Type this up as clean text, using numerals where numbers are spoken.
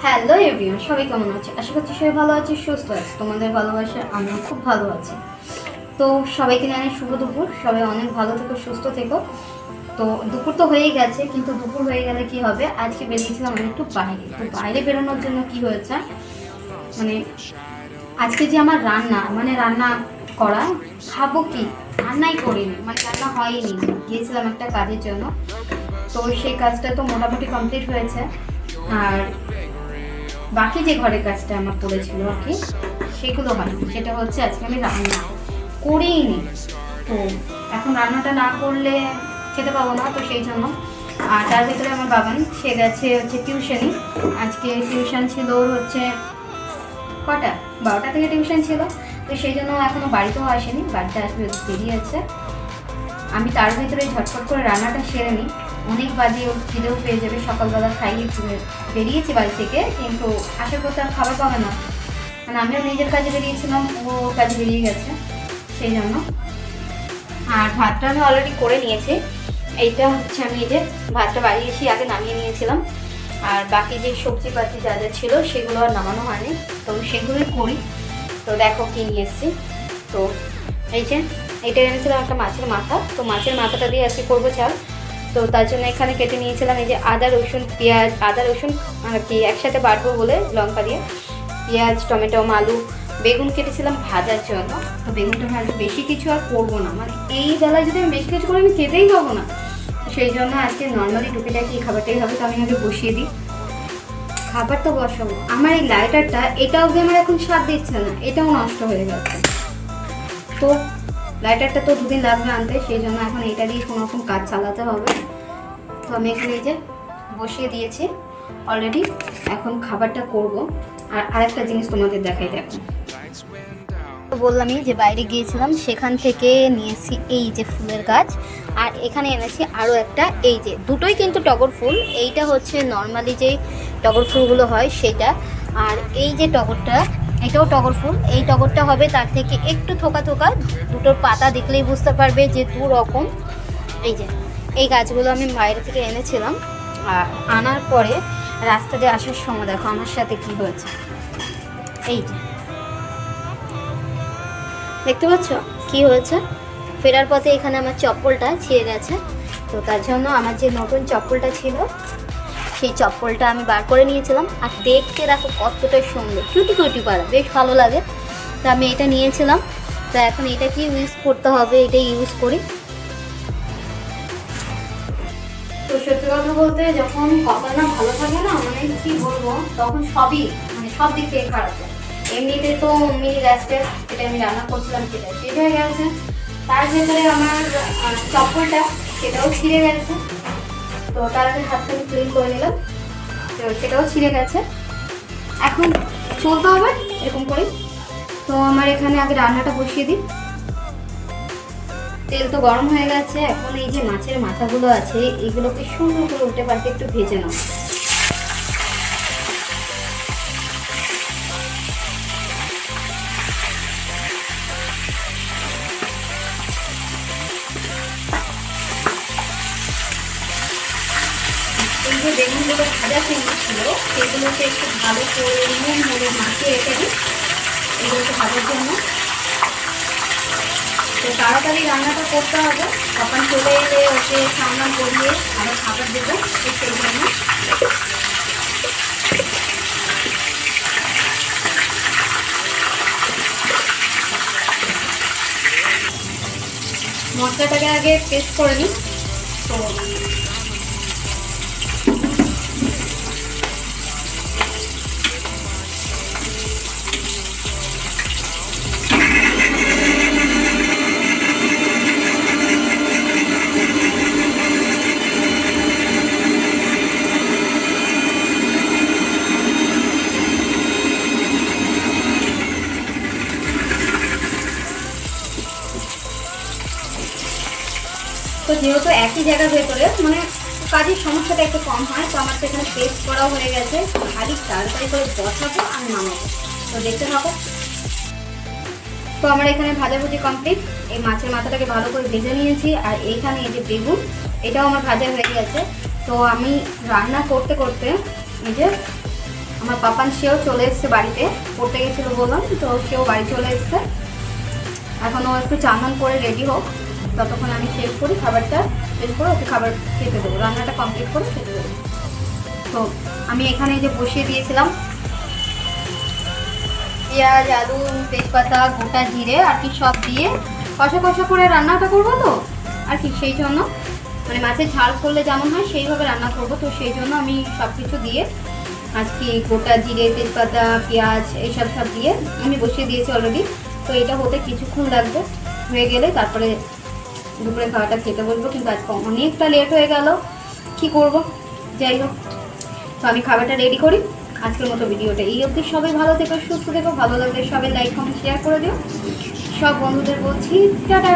Hello everyone, সবাই কেমন আছে? আশা করছি সবাই ভালো আছে, সুস্থ আছে। তোমাদের ভালোবাসা আমিও খুব ভালো আছি। তো সবাইকে জানাই শুভ দুপুর। সবাই অনেক ভালো থেকো, সুস্থ থেকো। তো দুপুর তো হয়েই গেছে, কিন্তু দুপুর হয়ে গেলে কি হবে, আজকে বেরিয়েছিলাম আমি একটু বাইরে। তো বাইরে বেরোনোর জন্য কি হয়েছে, মানে আজকে যে আমার রান্না করা, খাবো কি, রান্নাই করিনি, মানে রান্না হয়নি। গিয়েছিলাম একটা কাজের জন্য, তো সেই কাজটা তো মোটামুটি কমপ্লিট হয়েছে। আর বাকি যে ঘরের কাজটা আমার পড়েছিল আর কি, সেগুলো হয়নি। সেটা হচ্ছে আজকে আমি রান্না করেই নি। তো এখন রান্নাটা না করলে খেতে পাবো না, তো সেই জন্য। আর তার ভিতরে আমার বাবান সে গেছে হচ্ছে টিউশনি। আজকে টিউশন ছিল হচ্ছে কটা, 12টা থেকে টিউশন ছিল। তো সেই জন্য এখনও বাড়িতেও আসেনি, বাড়িতে আসবে দেরি আছে। আমি তার ভিতরে ঝটফট করে রান্নাটা সেরে নিই। অনেক বাজে, ওর খিদেও পেয়ে যাবে। সকালবেলা খাইয়ে বেরিয়েছি বাড়ি থেকে, কিন্তু আসার পর আর খাবার পাবে না। মানে আমিও নিজের কাজে বেরিয়েছিলাম, ও কাজে বেরিয়ে গেছে, সেই জন্য। আর ভাতটা আমি অলরেডি করে নিয়েছি। এইটা হচ্ছে আমি এই যে ভাতটা বাড়ি এসে আগে নামিয়ে নিয়েছিলাম। আর বাকি যে সবজিপাতি যা যা ছিল সেগুলো আর নামানো হয়নি, তো সেগুলোই করি। তো দেখো কি নিয়ে এসেছি। তো এই যে এটা এনেছিলাম একটা মাছের মাথা। তো মাছের মাথাটা দিয়ে আজকে করবো চাল। তো তার জন্য এখানে কেটে নিয়েছিলাম এই যে আদা রসুন পেঁয়াজ, আদা রসুন আর কি একসাথে বাটবো বলে লঙ্কা দিয়ে, পেঁয়াজ টমেটো আলু, বেগুন কেটেছিলাম ভাজার জন্য। তো বেগুনটা ভাজতে বেশি কিছু আর করবো না, মানে এই বেলায় যদি আমি বেশি কিছু করে আমি খেতেই পাবো না। সেই জন্য আজকে নর্মালি টুকিটাকি এই খাবারটাই হবে। তো আমি আগে বসিয়ে দিই, খাবার তো বসাবো। আমার এই লাইটারটা, এটাও যে আমার এখন স্বাদ দিচ্ছে না, এটাও নষ্ট হয়ে গেছে। তো লাইটারটা তো দুদিন লাগবে আনতে, সেই জন্য এখন এটা দিয়ে কোনো রকম কাজ চালাতে হবে। তো আমি এখানে এই যে বসিয়ে দিয়েছি অলরেডি, এখন খাবারটা করব। আর আরেকটা জিনিস তোমাদের দেখাই, দেখো। তো বললামই যে বাইরে গিয়েছিলাম, সেখান থেকে নিয়েছি এই যে ফুলের গাছ। আর এখানে এনেছি আরও একটা, এই যে দুটোই কিন্তু টগর ফুল। এইটা হচ্ছে নর্মালি যে টগর ফুলগুলো হয় সেটা। আর এই যে টগরটা, এটাও টগর ফুল। এই টগরটা হবে তার থেকে একটু থোকা থোকা, দুটোর পাতা দেখলেই বুঝতে পারবে যে দু রকম। এই যে এই গাছগুলো আমি বাইরে থেকে এনেছিলাম। আর আনার পরে রাস্তা দিয়ে আসার সময় দেখো আমার সাথে কি হয়েছে। এই যে দেখতে পাচ্ছ কি হয়েছে। ফেরার পথে এখানে আমার চপ্পলটা ছিঁড়ে গেছে। তো তার জন্য আমার যে নতুন চপ্পলটা ছিল, সেই চপ্পলটা আমি বার করে নিয়েছিলাম। আর দেখতে দেখো কতটা সুন্দর, চুটি কুটি পাড়া, বেশ ভালো লাগে। তো আমি এটা নিয়েছিলাম। তো এখন এটা কি ইউজ করতে হবে, এটাই ইউজ করি। তো সত্যি কথা বলতে, যখন কপাল না ভালো থাকে না, মানে কি বলবো, তখন সবই মানে সব দিক থেকে খারাপ হয়। এমনিতে তো মিনি গ্যাসটা, এটা আমি রান্না করছিলাম, সেটা শেষ হয়ে গেছে। তার ভেতরে আমার চপ্পলটা, সেটাও ছিঁড়ে গেছে। তো তার আগে হাতটা আমি ক্লিন করে নিলাম, তো সেটাও ছিঁড়ে গেছে। এখন চলতে হবে এরকম করে। তো আমার এখানে আগে রান্নাটা বসিয়ে দিই। তেল তো গরম হয়ে গেছে। এখন এই যে মাছের মাথাগুলো আছে, এগুলোকে সুন্দর করে উল্টে পাল্টে একটু ভেজে নাও। এই যে বেগুনগুলো ভাজা ফেমস ছিল, সেগুলোকে একটু ভালো করে নুন হলুদ মাখিয়ে রেখে দিই এগুলোকে ভাজার জন্য। তো তাড়াতাড়ি রান্নাটা করতে হবে, তখন চলে এলে ওকে সামলাম করিয়ে আবার খাবার দেবো, তো সেই জন্য। মশলাটাকে আগে পেস্ট করে নিই। তো তো যেহেতু একই জায়গার ভেতরে, মানে কাজের সমস্যাটা একটু কম হয়। তো আমার তো এখানে পেস্ট করাও হয়ে গেছে, খালি তাড়াতাড়ি করে বসাবো আর নামাবো। তো দেখতে থাকো। তো আমার এখানে ভাজাভুজি কমপ্লিট। এই মাছের মাথাটাকে ভালো করে ভেজে নিয়েছি। আর এইখানে এই যে বেগুন, এটাও আমার ভাজা হয়ে গেছে। তো আমি রান্না করতে করতে এই যে আমার পাপান সেও চলে এসছে বাড়িতে, পড়তে গেছিলো বললাম, তো সেও বাড়ি চলে এসছে। এখনও একটু চান করে রেডি হোক, ততক্ষণ আমি শেষ করি খাবারটা, শেষ করে ওকে খাবার খেতে দেবো, রান্নাটা কমপ্লিট করে খেতে দেবো। তো আমি এখানে যে বসিয়ে দিয়েছিলাম পেঁয়াজ, আলু, তেজপাতা, গোটা জিরে আর কি সব দিয়ে কষা কষা করে রান্নাটা করবো, তো আর কি সেই জন্য মানে মাছের ঝাল করলে যেমন হয় সেইভাবে রান্না করবো। তো সেই জন্য আমি সব কিছু দিয়ে আজকে গোটা জিরে, তেজপাতা, পেঁয়াজ এইসব সব দিয়ে আমি বসিয়ে দিয়েছি অলরেডি। তো এটা হতে কিছুক্ষণ লাগবে, হয়ে গেলে তারপরে দুপুরে খাওয়াটা খেতে বলবো। কিন্তু আজকে অনেকটা লেট হয়ে গেল, কি করব, যাই হোক। তো আমি খাবারটা রেডি করি। আজকের মতো ভিডিওটা এই অবধি। সবাই ভালো থেকো, সুস্থ থেকো, ভালো লাগলে সবাই লাইক কমেন্ট শেয়ার করে দিও। সব বন্ধুদের বলছি টাটা।